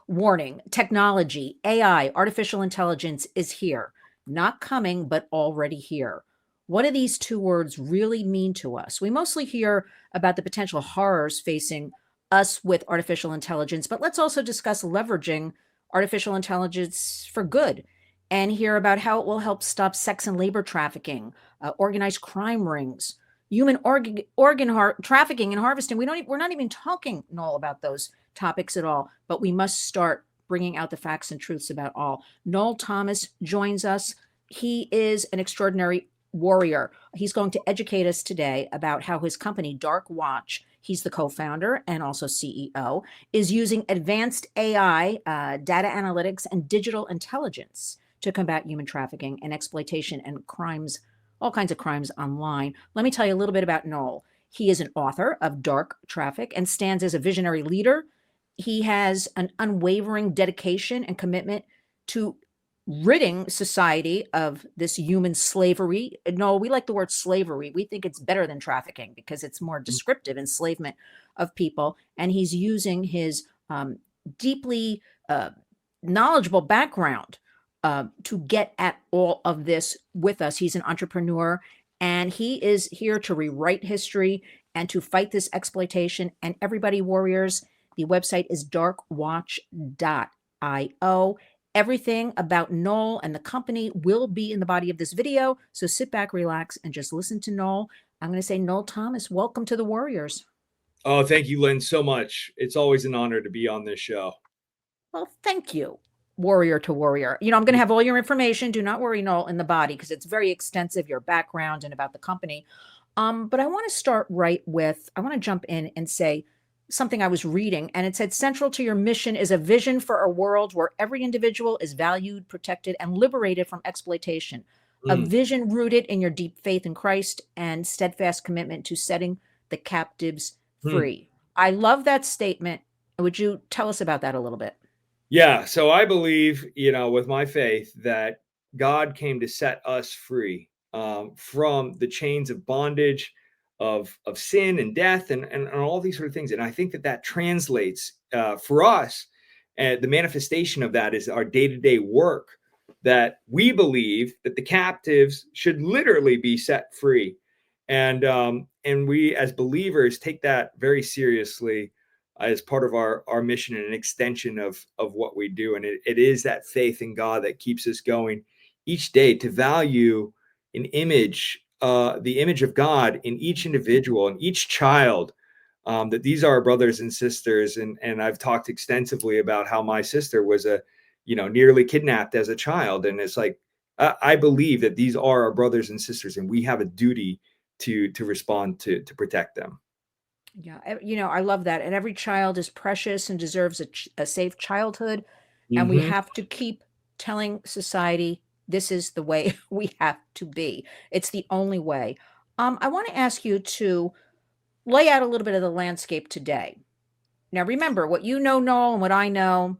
Warning, technology, AI, artificial intelligence is here. Not coming, but already here. What do these two words really mean to us? We mostly hear about the potential horrors facing us with artificial intelligence, but let's also discuss leveraging artificial intelligence for good and hear about how it will help stop sex and labor trafficking, organized crime rings, human trafficking and harvesting. We're not even talking, Noel, about those topics at all, but we must start bringing out the facts and truths about all. Noel Thomas joins us. He is an extraordinary warrior. He's going to educate us today about how his company, Dark Watch, he's the co-founder and also CEO, is using advanced AI, data analytics, and digital intelligence to combat human trafficking and exploitation and crimes, all kinds of crimes online. Let me tell you a little bit about Noel. He is an author of Dark Traffic and stands as a visionary leader. He has an unwavering dedication and commitment to ridding society of this human slavery. No, we like the word slavery. We think it's better than trafficking because it's more descriptive, enslavement of people. And he's using his deeply knowledgeable background to get at all of this with us. He's an entrepreneur and he is here to rewrite history and to fight this exploitation. And everybody, warriors, the website is darkwatch.io. Everything about Noel and the company will be in the body of this video. So sit back, relax, and just listen to Noel. I'm going to say, Noel Thomas, welcome to the Warriors. Oh, thank you, Lynn, so much. It's always an honor to be on this show. Well, thank you, warrior to warrior. I'm going to have all your information. Do not worry, Noel, in the body because it's very extensive, your background and about the company. But I want to start I want to jump in and say, something I was reading, and it said central to your mission is a vision for a world where every individual is valued, protected, and liberated from exploitation. A vision rooted in your deep faith in Christ and steadfast commitment to setting the captives free. I love that statement. Would you tell us about that a little bit? Yeah, so I believe, with my faith that God came to set us free from the chains of bondage, of sin and death and all these sort of things. And I think that translates for us. And the manifestation of that is our day-to-day work, that we believe that the captives should literally be set free. And we as believers take that very seriously as part of our mission and an extension of what we do. And it is that faith in God that keeps us going each day to value an image, the image of God in each individual and each child, that these are our brothers and sisters. And I've talked extensively about how my sister was nearly kidnapped as a child. And it's like, I believe that these are our brothers and sisters, and we have a duty to respond to protect them. Yeah, I love that. And every child is precious and deserves a safe childhood. And we have to keep telling society this is the way we have to be. It's the only way. I want to ask you to lay out a little bit of the landscape today. Now, remember what you know, Noel, and what I know,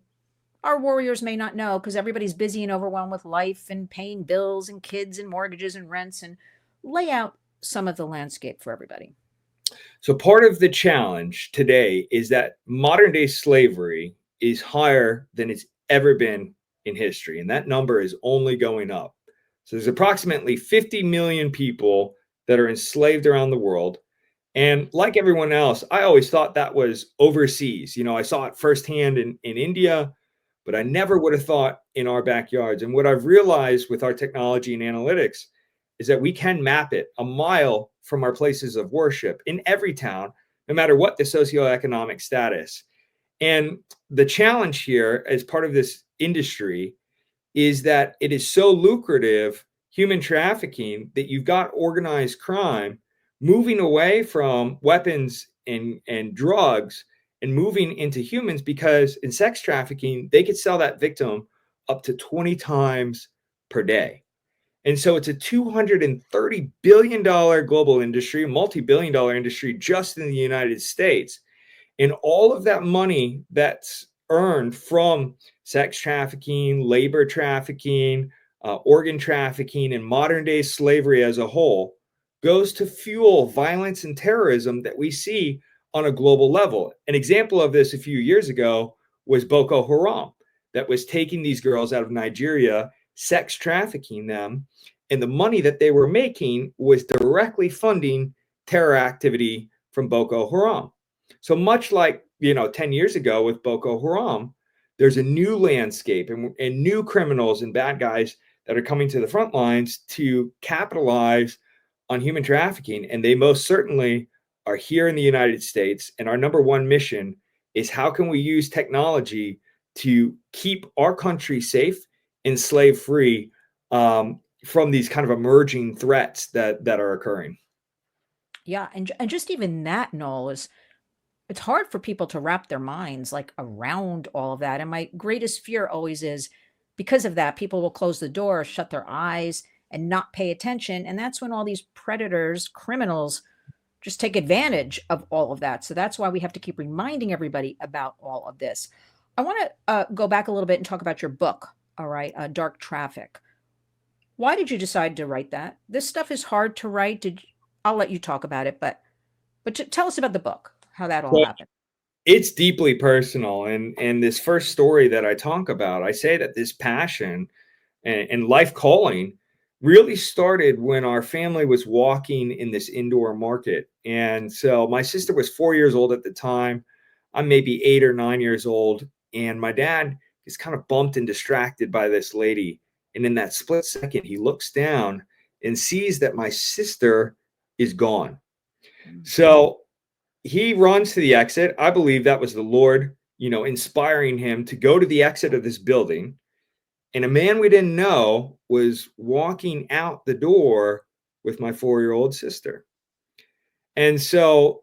our warriors may not know because everybody's busy and overwhelmed with life and paying bills and kids and mortgages and rents. And lay out some of the landscape for everybody. So part of the challenge today is that modern day slavery is higher than it's ever been in history. And that number is only going up. So there's approximately 50 million people that are enslaved around the world. And like everyone else, I always thought that was overseas. I saw it firsthand in India, but I never would have thought in our backyards. And what I've realized with our technology and analytics is that we can map it a mile from our places of worship in every town, no matter what the socioeconomic status. And the challenge here as part of this industry is that it is so lucrative, human trafficking, that you've got organized crime moving away from weapons and drugs and moving into humans, because in sex trafficking, they could sell that victim up to 20 times per day. And so it's a $230 billion global industry, a multi-billion dollar industry just in the United States. And all of that money that's earned from sex trafficking, labor trafficking, organ trafficking, and modern day slavery as a whole goes to fuel violence and terrorism that we see on a global level. An example of this a few years ago was Boko Haram, that was taking these girls out of Nigeria, sex trafficking them, and the money that they were making was directly funding terror activity from Boko Haram. So much like 10 years ago with Boko Haram, there's a new landscape and new criminals and bad guys that are coming to the front lines to capitalize on human trafficking. And they most certainly are here in the United States. And our number one mission is how can we use technology to keep our country safe and slave free from these kind of emerging threats that are occurring. Yeah, and just even that, Noel, is it's hard for people to wrap their minds like around all of that. And my greatest fear always is because of that, people will close the door, shut their eyes, and not pay attention. And that's when all these predators, criminals, just take advantage of all of that. So that's why we have to keep reminding everybody about all of this. I want to go back a little bit and talk about your book. All right, Dark Traffic. Why did you decide to write that? This stuff is hard to write. I'll let you talk about it, but tell us about the book, how that all So happened. it's deeply personal, and this first story that I talk about, I say that this passion and life calling really started when our family was walking in this indoor market. And so my sister was 4 years old at the time. I'm maybe 8 or 9 years old. And my dad is kind of bumped and distracted by this lady. And in that split second, he looks down and sees that my sister is gone. So he runs to the exit. I believe that was the Lord, inspiring him to go to the exit of this building. And a man we didn't know was walking out the door with my 4-year-old sister. And so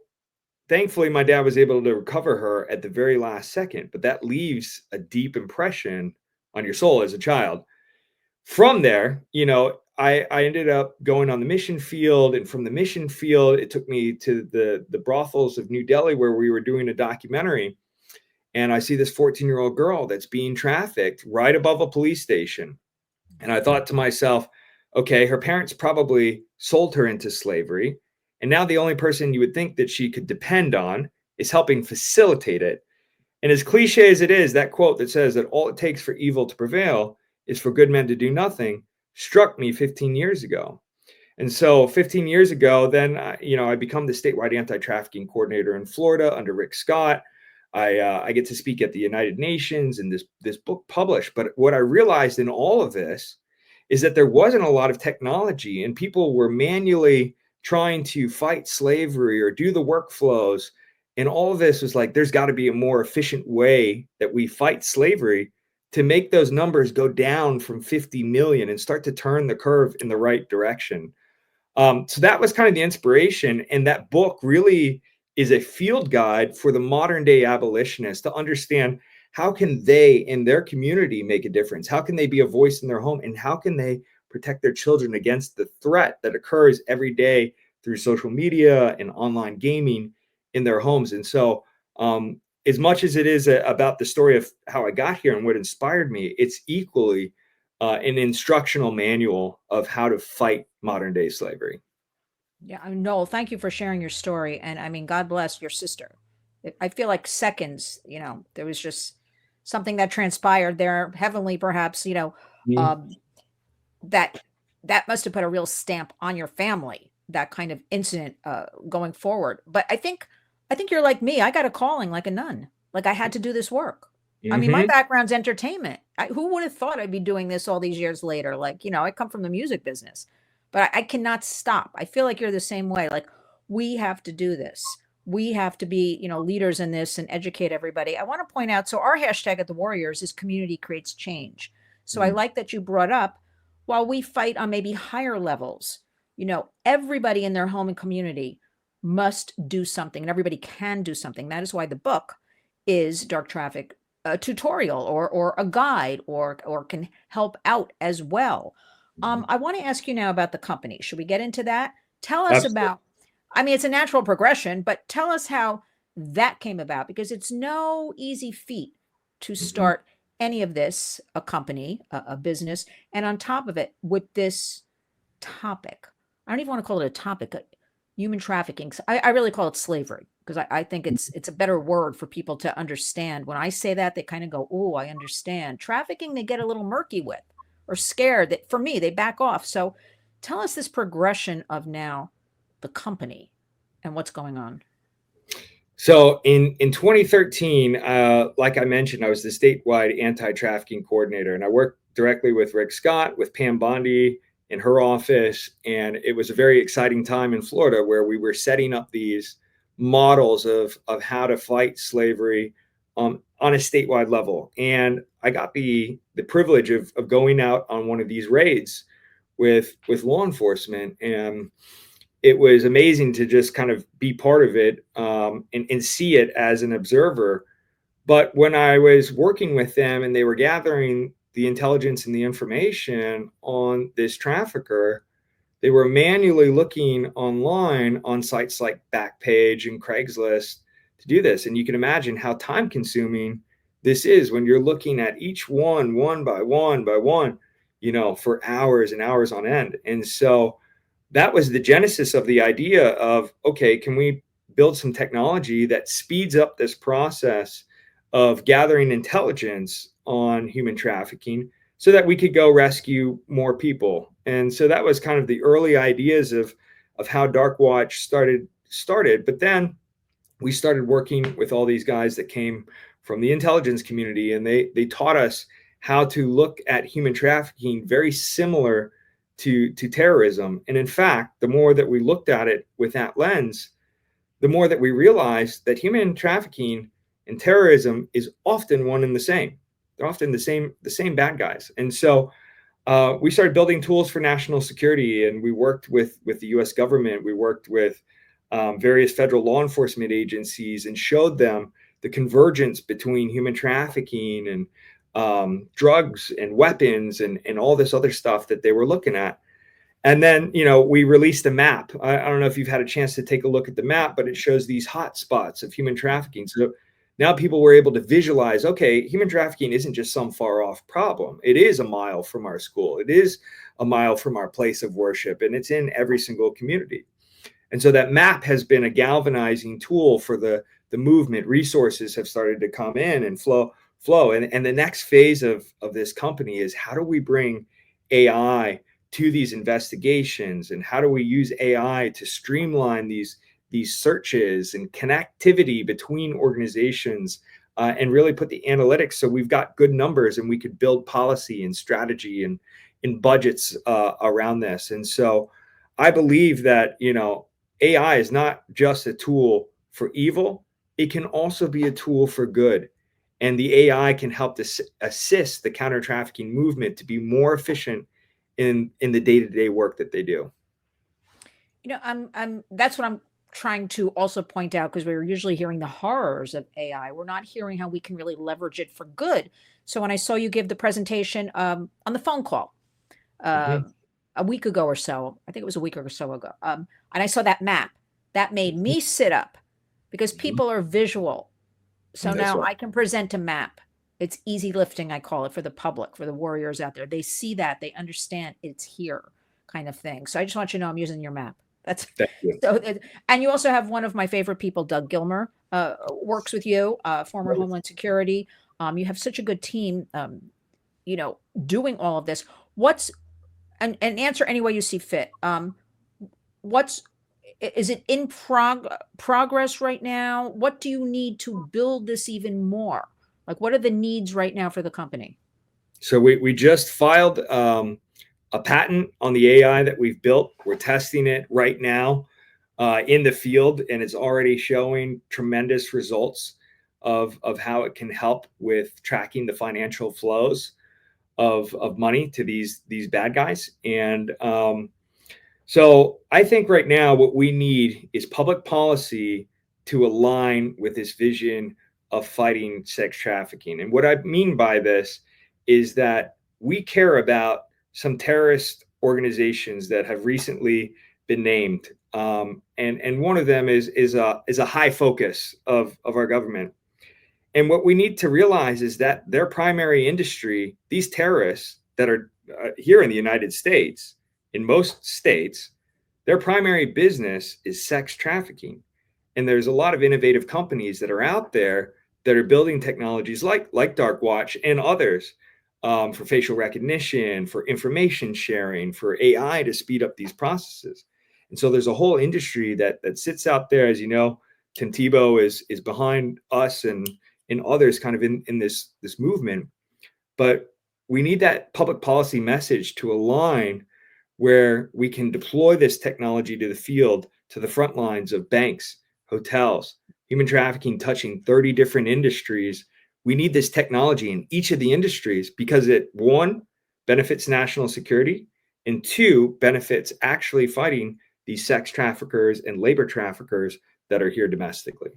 thankfully, my dad was able to recover her at the very last second, but that leaves a deep impression on your soul as a child. From there, I ended up going on the mission field. And from the mission field, it took me to the brothels of New Delhi where we were doing a documentary. And I see this 14-year-old girl that's being trafficked right above a police station. And I thought to myself, okay, her parents probably sold her into slavery. And now the only person you would think that she could depend on is helping facilitate it. And as cliche as it is, that quote that says that all it takes for evil to prevail is for good men to do nothing struck me 15 years ago. And so 15 years ago, then, I become the statewide anti-trafficking coordinator in Florida under Rick Scott. I get to speak at the United Nations and this book published. But what I realized in all of this is that there wasn't a lot of technology, and people were manually trying to fight slavery or do the workflows. And all of this was like, there's got to be a more efficient way that we fight slavery to make those numbers go down from 50 million and start to turn the curve in the right direction. So that was kind of the inspiration. And that book really is a field guide for the modern day abolitionists to understand how can they in their community make a difference? How can they be a voice in their home? And how can they protect their children against the threat that occurs every day through social media and online gaming in their homes? And so as much as it is about the story of how I got here and what inspired me, it's equally an instructional manual of how to fight modern day slavery. Yeah, Noel, thank you for sharing your story. And I mean, God bless your sister. I feel like seconds, there was just something that transpired there, heavenly perhaps, Mhm. um, that that must have put a real stamp on your family, that kind of incident going forward. But I think you're like me. I got a calling like a nun. Like I had to do this work. I mean, my Mhm. background's entertainment. Who would have thought I'd be doing this all these years later? Like, I come from the music business, but I cannot stop. I feel like you're the same way. Like, we have to do this. We have to be, leaders in this and educate everybody. I want to point out, so our hashtag at the Warriors is community creates change. So I Mhm. like that you brought up while we fight on maybe higher levels, everybody in their home and community must do something and everybody can do something. That is why the book is Dark Traffic, a tutorial or a guide or can help out as well. Mhm. I want to ask you now about the company. Should we get into that? Tell us Absolutely. about, I mean, it's a natural progression, but tell us how that came about because it's no easy feat to Mhm. start any of this, a company, a business, and on top of it, with this topic. I don't even want to call it a topic, human trafficking. I really call it slavery because I think it's a better word for people to understand. When I say that, they kind of go, "Oh, I understand." Trafficking, they get a little murky with or scared. That for me, they back off. So tell us this progression of now the company and what's going on. So in 2013, like I mentioned, I was the statewide anti-trafficking coordinator, and I worked directly with Rick Scott, with Pam Bondi in her office, and it was a very exciting time in Florida where we were setting up these models of how to fight slavery on a statewide level. And I got the privilege of going out on one of these raids with law enforcement, and it was amazing to just kind of be part of it, and see it as an observer. But when I was working with them and they were gathering the intelligence and the information on this trafficker, they were manually looking online on sites like Backpage and Craigslist to do this. And you can imagine how time consuming this is when you're looking at each one by one, for hours and hours on end. And so that was the genesis of the idea of, okay, can we build some technology that speeds up this process of gathering intelligence on human trafficking so that we could go rescue more people? And so that was kind of the early ideas of how Dark Watch started. But then we started working with all these guys that came from the intelligence community, and they taught us how to look at human trafficking very similar to terrorism. And in fact, the more that we looked at it with that lens, the more that we realized that human trafficking and terrorism is often one and the same. They're often the same bad guys. And so we started building tools for national security, and we worked with the U.S. government. We worked with various federal law enforcement agencies and showed them the convergence between human trafficking and drugs and weapons and all this other stuff that they were looking at. And then, we released a map. I don't know if you've had a chance to take a look at the map, but it shows these hot spots of human trafficking. So now people were able to visualize, okay, human trafficking isn't just some far off problem. It is a mile from our school. It is a mile from our place of worship, and it's in every single community. And so that map has been a galvanizing tool for the movement. Resources have started to come in and flow. And the next phase of this company is, how do we bring AI to these investigations, and how do we use AI to streamline these searches and connectivity between organizations, and really put the analytics so we've got good numbers and we could build policy and strategy and in budgets around this. And so I believe that AI is not just a tool for evil, it can also be a tool for good. And the AI can help to assist the counter-trafficking movement to be more efficient in the day-to-day work that they do. I'm that's what I'm trying to also point out, because we're usually hearing the horrors of AI. We're not hearing how we can really leverage it for good. So when I saw you give the presentation on the phone call a week ago or so, I think it was a week or so ago, and I saw that map, that made me sit up, because people are visual. So now I can present a map. It's easy lifting, I call it, for the public, for the warriors out there. They see that, they understand it's here, kind of thing. So I just want you to know I'm using your map. That's Thank you. so. And you also have one of my favorite people, Doug Gilmer, works with you, former Homeland Security. You have such a good team, doing all of this. And answer any way you see fit. Is it in progress right now? What do you need to build this even more? Like, what are the needs right now for the company? So we just filed a patent on the AI that we've built. We're testing it right now in the field, and it's already showing tremendous results of how it can help with tracking the financial flows of money to these bad guys. And so I think right now what we need is public policy to align with this vision of fighting sex trafficking. And what I mean by this is that we care about some terrorist organizations that have recently been named. And one of them is a high focus of our government. And what we need to realize is that their primary industry, these terrorists that are here in the United States, in most states, their primary business is sex trafficking. And there's a lot of innovative companies that are out there that are building technologies like Dark Watch and others, for facial recognition, for information sharing, for AI to speed up these processes. And so there's a whole industry that sits out there, as you know. Contibo is behind us and others kind of in this movement. But we need that public policy message to align where we can deploy this technology to the field, to the front lines of banks, hotels, human trafficking touching 30 different industries. We need this technology in each of the industries because it, one, benefits national security, and two, benefits actually fighting these sex traffickers and labor traffickers that are here domestically.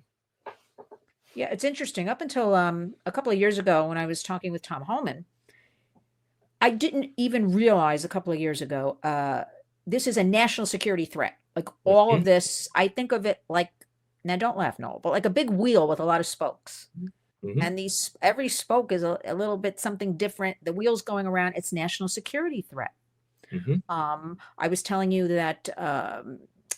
Yeah, it's interesting. Up until a couple of years ago, when I was talking with Tom Homan, I didn't even realize a couple of years ago, this is a national security threat. Like all of Mhm. this, I think of it like, now don't laugh, Noel, but like a big wheel with a lot of spokes. Mhm. And these every spoke is a little bit something different. The wheel's going around. It's national security threat. Mhm. I was telling you that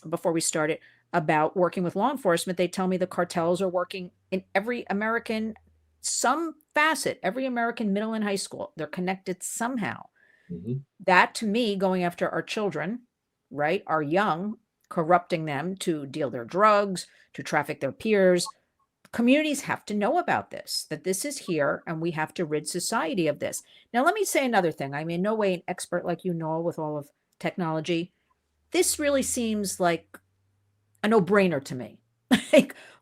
before we started about working with law enforcement. They tell me the cartels are working in every American, some facet, every American middle and high school. They're connected somehow. Mhm. That to me, going after our children, right, our young, corrupting them to deal their drugs, to traffic their peers. Communities have to know about this, that this is here, and we have to rid society of this. Now, let me say another thing. I'm in no way an expert like you, Noel, with all of technology. This really seems like a no-brainer to me.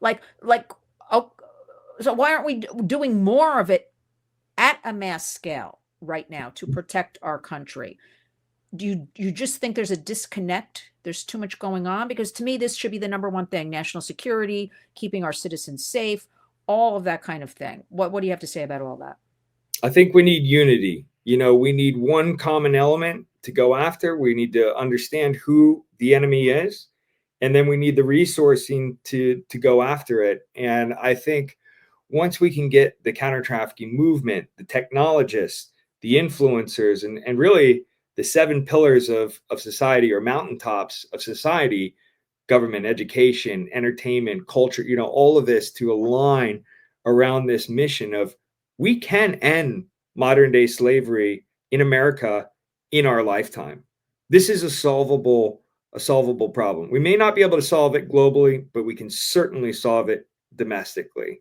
like, like, oh, so why aren't we doing more of it at a mass scale right now to protect our country? Do you just think there's a disconnect? There's too much going on? Because to me, this should be the number one thing: national security, keeping our citizens safe, all of that kind of thing. What do you have to say about all that? I think we need unity. You know, we need one common element to go after. We need to understand who the enemy is, and then we need the resourcing to go after it. And I think once we can get the counter trafficking movement, the technologists, the influencers, and really the seven pillars of society or mountaintops of society, government, education, entertainment, culture, you know, all of this to align around this mission of we can end modern day slavery in America in our lifetime. This is a solvable problem. We may not be able to solve it globally, but we can certainly solve it domestically.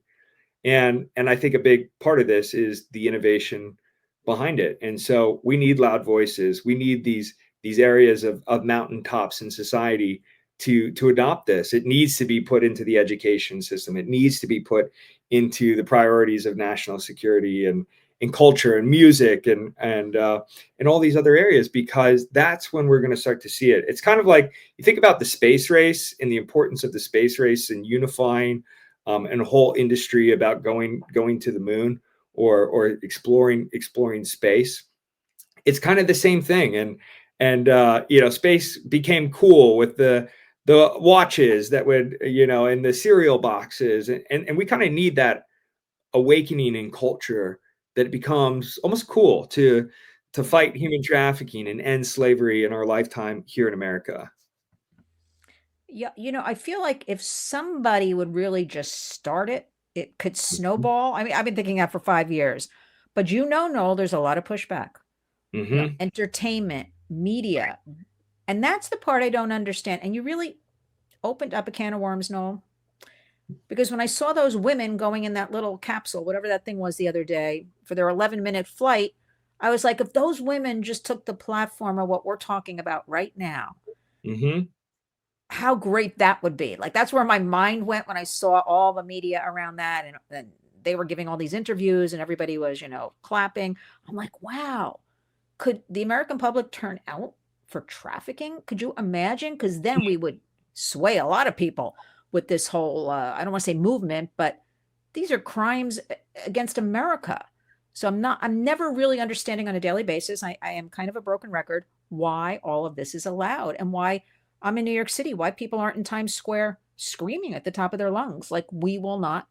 And I think a big part of this is the innovation behind it. And so we need loud voices. We need these areas of mountaintops in society to adopt this. It needs to be put into the education system. It needs to be put into the priorities of national security and culture and music and all these other areas, because that's when we're going to start to see it. It's kind of like you think about the space race and the importance of the space race and unifying and a whole industry about going to the moon or exploring space. It's kind of the same thing. And you know, space became cool with the watches that would, you know, and the cereal boxes, and we kind of need that awakening in culture that it becomes almost cool to fight human trafficking and end slavery in our lifetime here in America. Yeah, I feel like if somebody would really just start it, it could snowball. I mean, I've been thinking that for 5 years, but Noel, there's a lot of pushback. Hmm. Entertainment, media, and that's the part I don't understand. And you really opened up a can of worms, Noel, because when I saw those women going in that little capsule, whatever that thing was the other day, for their 11-minute flight, I was like, if those women just took the platform of what we're talking about right now, Hmm. how great that would be. Like that's where my mind went when I saw all the media around that, and they were giving all these interviews and everybody was, clapping. I'm like, wow, could the American public turn out for trafficking? Could you imagine? Because then we would sway a lot of people with this whole, I don't want to say movement, but these are crimes against America. So I'm never really understanding on a daily basis. I am kind of a broken record why all of this is allowed and why I'm in New York City, why people aren't in Times Square screaming at the top of their lungs. Like, we will not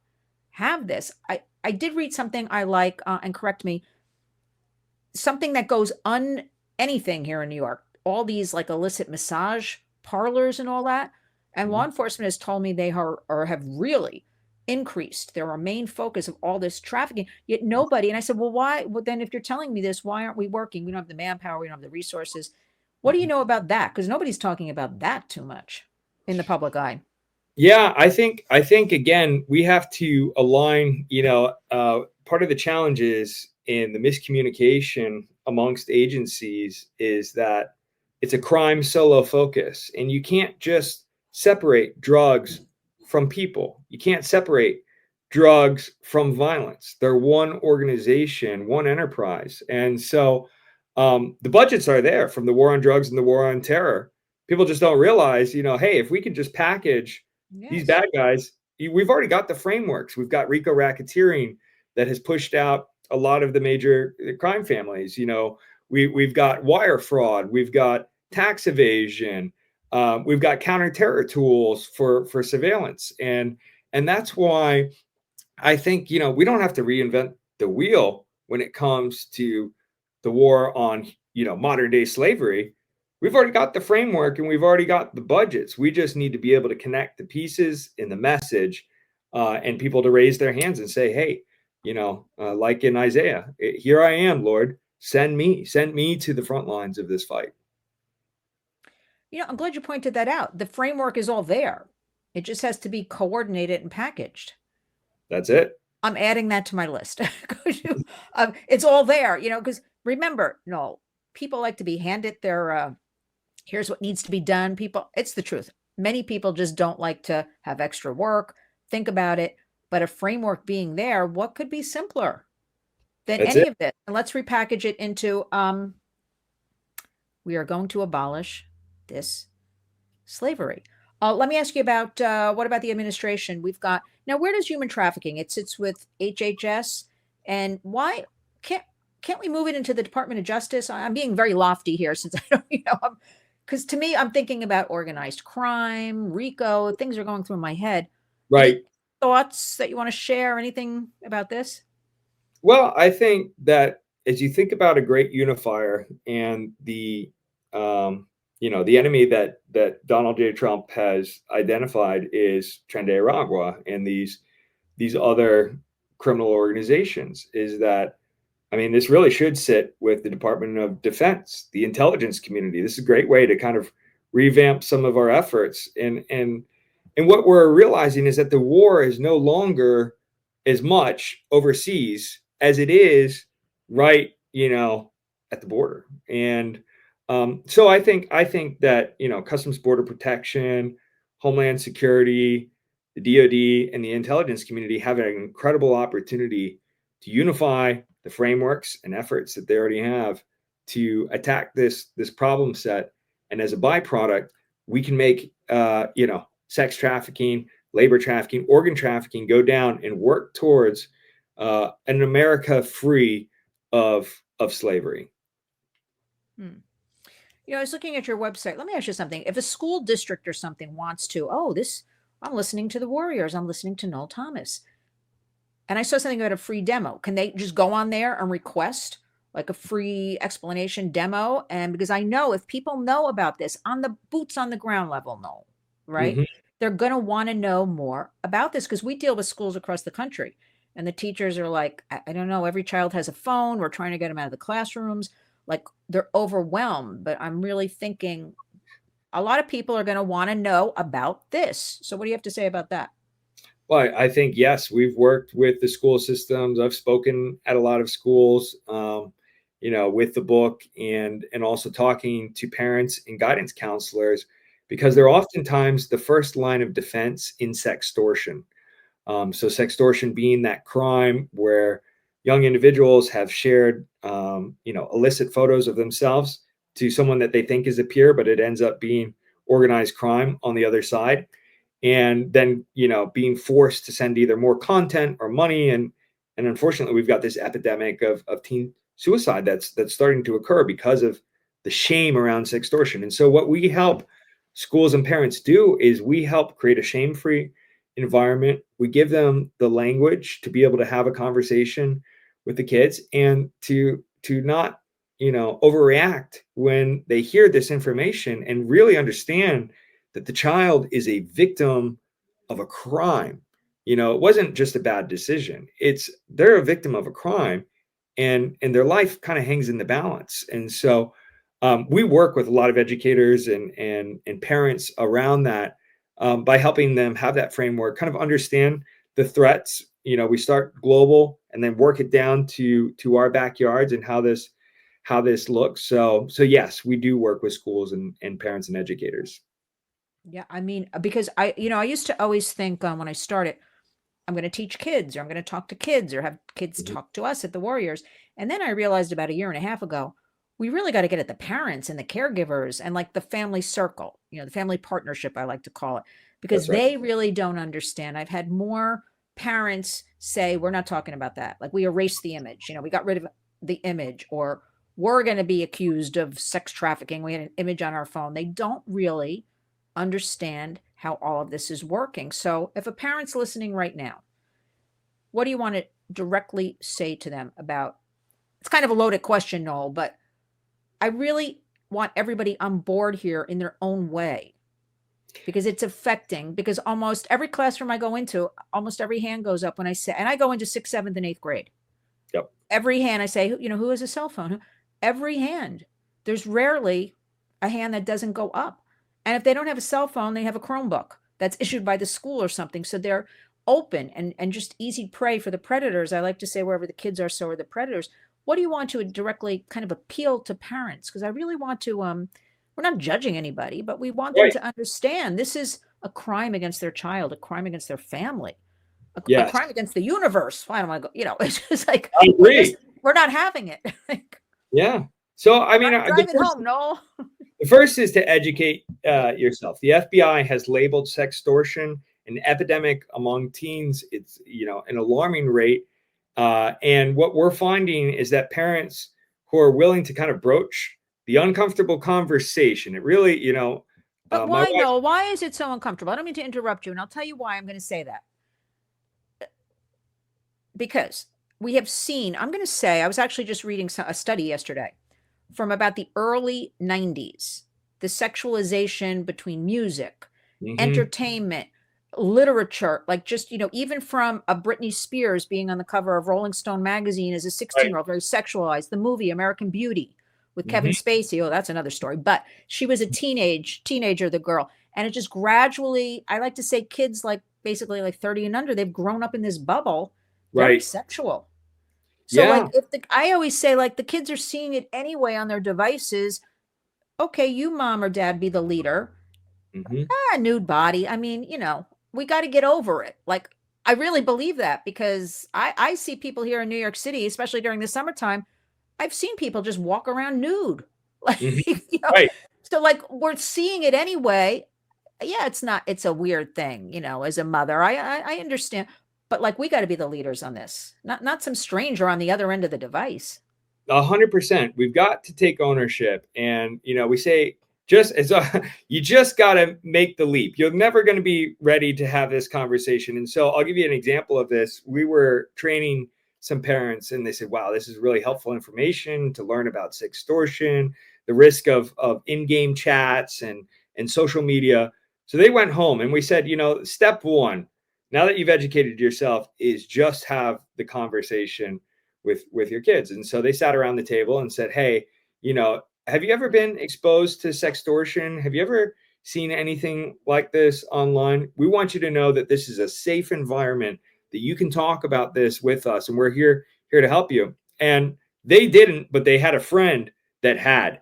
have this. I did read something I like, and correct me, something that goes anything here in New York, all these like illicit massage parlors and all that. And law enforcement has told me they are or have really increased their main focus of all this trafficking. Yet nobody, and I said, well, why? Well, then if you're telling me this, why aren't we working? We don't have the manpower, we don't have the resources. What do you know about that? Because nobody's talking about that too much in the public eye. Yeah, I think again we have to align. Part of the challenges in the miscommunication amongst agencies is that it's a crime solo focus, and you can't just separate drugs from people. You can't separate drugs from violence. They're one organization, one enterprise, and so the budgets are there from the war on drugs and the war on terror. People just don't realize, hey, if we can just package these Yes. bad guys, we've already got the frameworks. We've got RICO racketeering that has pushed out a lot of the major crime families. We've got wire fraud, we've got tax evasion, we've got counterterror tools for surveillance, and that's why I think we don't have to reinvent the wheel when it comes to the war on modern day slavery. We've already got the framework and we've already got the budgets. We just need to be able to connect the pieces in the message, and people to raise their hands and say, "Hey, like in Isaiah, here I am, Lord. Send me to the front lines of this fight." I'm glad you pointed that out. The framework is all there. It just has to be coordinated and packaged. That's it. I'm adding that to my list. It's all there, because remember, no, people like to be handed their, here's what needs to be done. It's the truth. Many people just don't like to have extra work, think about it. But a framework being there, what could be simpler than That's it. any of this? And let's repackage it into we are going to abolish this slavery. Let me ask you about what about the administration? We've got now. Where does human trafficking? It sits with HHS, and why can't we move it into the Department of Justice? I'm being very lofty here, since I don't, because to me, I'm thinking about organized crime, RICO. Things are going through my head. Any Right. thoughts that you want to share? Anything about this? Well, I think that as you think about a great unifier and the enemy that Donald J. Trump has identified is Tren de Aragua and these other criminal organizations, is that, I mean, this really should sit with the Department of Defense, the intelligence community. This is a great way to kind of revamp some of our efforts. And what we're realizing is that the war is no longer as much overseas as it is right, at the border. And so I think that Customs Border Protection, Homeland Security, the DoD, and the intelligence community have an incredible opportunity to unify the frameworks and efforts that they already have to attack this problem set. And as a byproduct, we can make sex trafficking, labor trafficking, organ trafficking go down and work towards an America free of slavery. Hmm. I was looking at your website. Let me ask you something. If a school district or something wants to, I'm listening to the Warriors. I'm listening to Noel Thomas. And I saw something about a free demo. Can they just go on there and request like a free explanation demo? And because I know if people know about this on the boots on the ground level, no, right? Mm-hmm. They're going to want to know more about this because we deal with schools across the country. And the teachers are like, I don't know, every child has a phone. We're trying to get them out of the classrooms. Like they're overwhelmed. But I'm really thinking a lot of people are going to want to know about this. So what do you have to say about that? Well, I think, yes, we've worked with the school systems. I've spoken at a lot of schools, with the book, and also talking to parents and guidance counselors, because they're oftentimes the first line of defense in sextortion. So sextortion being that crime where young individuals have shared, illicit photos of themselves to someone that they think is a peer, but it ends up being organized crime on the other side. And then, being forced to send either more content or money. And unfortunately, we've got this epidemic of teen suicide that's starting to occur because of the shame around sextortion. And so what we help schools and parents do is we help create a shame-free environment. We give them the language to be able to have a conversation with the kids and to not, overreact when they hear this information, and really understand that the child is a victim of a crime. It wasn't just a bad decision. They're a victim of a crime, and their life kind of hangs in the balance. And so we work with a lot of educators and parents around that, by helping them have that framework, kind of understand the threats. We start global and then work it down to our backyards and how this looks. So yes, we do work with schools and parents and educators. Yeah, I mean, because I used to always think when I started, I'm going to teach kids, or I'm going to talk to kids, or have kids Mhm. talk to us at the Warriors. And then I realized about a year and a half ago, we really got to get at the parents and the caregivers and like the family circle, the family partnership, I like to call it, because That's right. they really don't understand. I've had more parents say, we're not talking about that. Like we erased the image, we got rid of the image, or we're going to be accused of sex trafficking. We had an image on our phone. They don't really understand how all of this is working. So if a parent's listening right now, what do you want to directly say to them about, it's kind of a loaded question, Noel, but I really want everybody on board here in their own way, because it's affecting, because almost every classroom I go into, almost every hand goes up when I say, and I go into sixth, seventh, and eighth grade. Yep. Every hand I say, who has a cell phone? Every hand. There's rarely a hand that doesn't go up. And if they don't have a cell phone, they have a Chromebook that's issued by the school or something. So they're open and just easy prey for the predators. I like to say wherever the kids are, so are the predators. What do you want to directly kind of appeal to parents? Because I really want to, we're not judging anybody, but we want them Right. to understand this is a crime against their child, a crime against their family, a Yes. crime against the universe. Why don't I go? It's just like I agree. we're not having it. Yeah. So, I mean, Drive it home, Noel. the first is to educate yourself. The FBI has labeled sextortion an epidemic among teens. It's, an alarming rate. And what we're finding is that parents who are willing to kind of broach the uncomfortable conversation, it really, But my why, wife. Noel? Why is it so uncomfortable? I don't mean to interrupt you, and I'll tell you why I'm going to say that. Because we have seen, I'm going to say, I was actually just reading a study yesterday from about the early 90s, the sexualization between music, Mhm. entertainment, literature, like just, even from a Britney Spears being on the cover of Rolling Stone magazine as a 16-year-old, Right. very sexualized, the movie American Beauty with Kevin Mhm. Spacey. Oh, that's another story. But she was a teenager, the girl. And it just gradually, I like to say kids like basically like 30 and under, they've grown up in this bubble, very Right. sexual. So Yeah. like I always say like the kids are seeing it anyway on their devices. Okay, you mom or dad be the leader. Mhm. Nude body. I mean, we got to get over it. Like I really believe that, because I see people here in New York City, especially during the summertime. I've seen people just walk around nude. Like, Mhm. you know, Right. so like we're seeing it anyway. Yeah, it's a weird thing, as a mother. I understand. But like we got to be the leaders on this. Not some stranger on the other end of the device. 100%. We've got to take ownership, and we say just as you just got to make the leap. You're never going to be ready to have this conversation. And so I'll give you an example of this. We were training some parents, and they said, "Wow, this is really helpful information to learn about sextortion, the risk of in-game chats and social media." So they went home, and we said, step one, now that you've educated yourself, is just have the conversation with your kids. And so they sat around the table and said, "Hey, have you ever been exposed to sextortion? Have you ever seen anything like this online? We want you to know that this is a safe environment, that you can talk about this with us, and we're here to help you." And they didn't, but they had a friend that had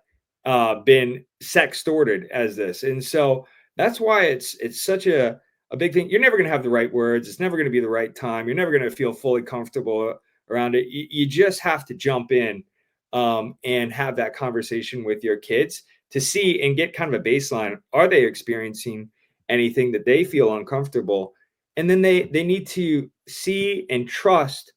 been sextorted as this. And so that's why it's such a big thing. You're never going to have the right words. It's never going to be the right time. You're never going to feel fully comfortable around it. You just have to jump in and have that conversation with your kids to see and get kind of a baseline. Are they experiencing anything that they feel uncomfortable? And then they need to see and trust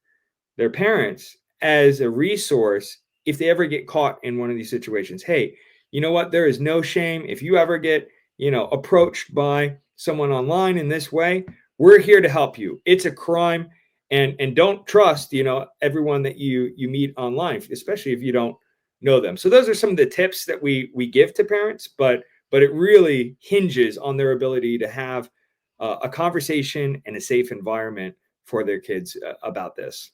their parents as a resource if they ever get caught in one of these situations. Hey, you know what? There is no shame if you ever get, approached by someone online in this way. We're here to help you. It's a crime, and don't trust, everyone that you meet online, especially if you don't know them. So those are some of the tips that we give to parents, but but it really hinges on their ability to have a conversation and a safe environment for their kids about this.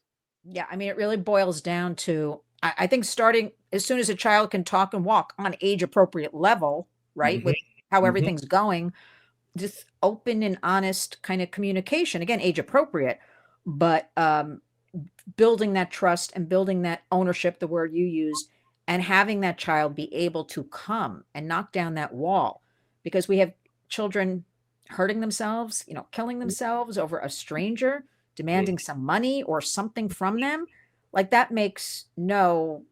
Yeah, I mean, it really boils down to I think starting as soon as a child can talk and walk on age appropriate level, right, Hmm. with how Hmm. everything's going, just open and honest kind of communication. Again, age appropriate, but building that trust and building that ownership, the word you used, and having that child be able to come and knock down that wall, because we have children hurting themselves, killing themselves over a stranger demanding some money or something from them. Like that makes no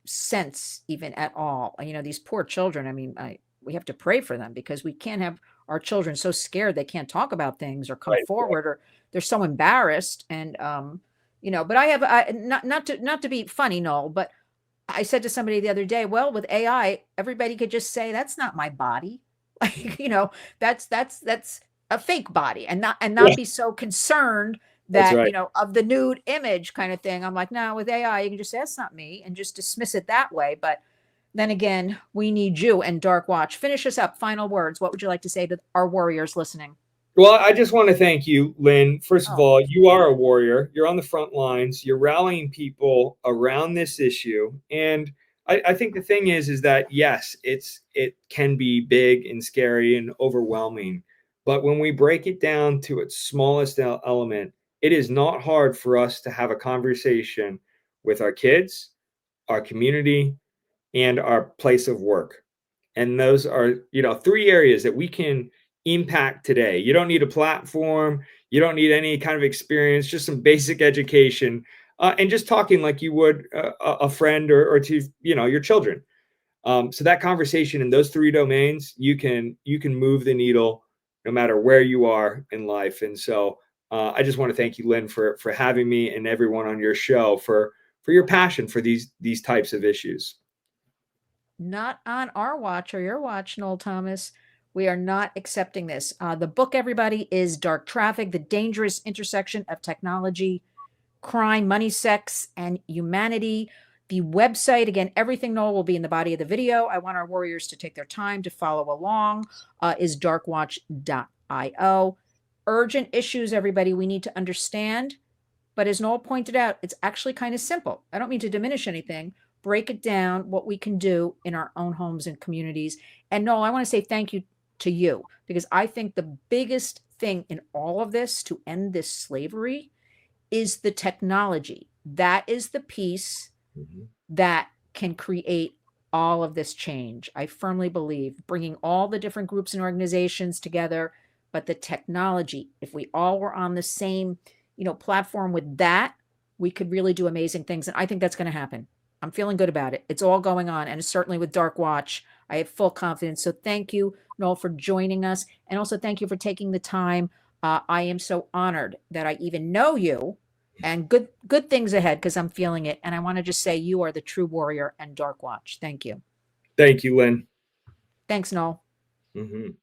sense even at all. These poor children, I mean, we have to pray for them because we can't have our children so scared they can't talk about things or come Right. forward, or they're so embarrassed. And but not to be funny, Noel, but I said to somebody the other day, well, with AI, everybody could just say that's not my body. Like, that's a fake body, and not Yeah, be so concerned that's that, right. of the nude image kind of thing. I'm like, no, with AI, you can just say that's not me and just dismiss it that way. But then again, we need you and Dark Watch. Finish us up. Final words. What would you like to say to our warriors listening? Well, I just want to thank you, Lynn. First of Oh, all, you are a warrior. You're on the front lines. You're rallying people around this issue. And I think the thing is that yes, it can be big and scary and overwhelming. But when we break it down to its smallest element, it is not hard for us to have a conversation with our kids, our community, and our place of work. And those are, three areas that we can impact today. You don't need a platform, you don't need any kind of experience, just some basic education, and just talking like you would a friend or to your children. So that conversation in those three domains, you can move the needle no matter where you are in life. And so I just want to thank you, Lynn, for having me and everyone on your show for your passion for these types of issues. not on our watch or your watch, Noel Thomas. We are not accepting this. The book, everybody, is Dark Traffic, The Dangerous Intersection of Technology, Crime, Money, Sex, and Humanity. The website, again, everything, Noel, will be in the body of the video. I want our warriors to take their time to follow along, is darkwatch.io. Urgent issues, everybody, we need to understand. But as Noel pointed out, it's actually kind of simple. I don't mean to diminish anything. Break it down, what we can do in our own homes and communities. And Noel, I want to say thank you to you, because I think the biggest thing in all of this to end this slavery is the technology. That is the piece Mhm. that can create all of this change. I firmly believe bringing all the different groups and organizations together, but the technology, if we all were on the same, platform with that, we could really do amazing things. And I think that's going to happen. I'm feeling good about it. It's all going on. And certainly with Dark Watch, I have full confidence. So thank you, Noel, for joining us. And also thank you for taking the time. I am so honored that I even know you, and good things ahead because I'm feeling it. And I want to just say you are the true warrior and Dark Watch. Thank you. Thank you, Lynn. Thanks, Noel. Mhm.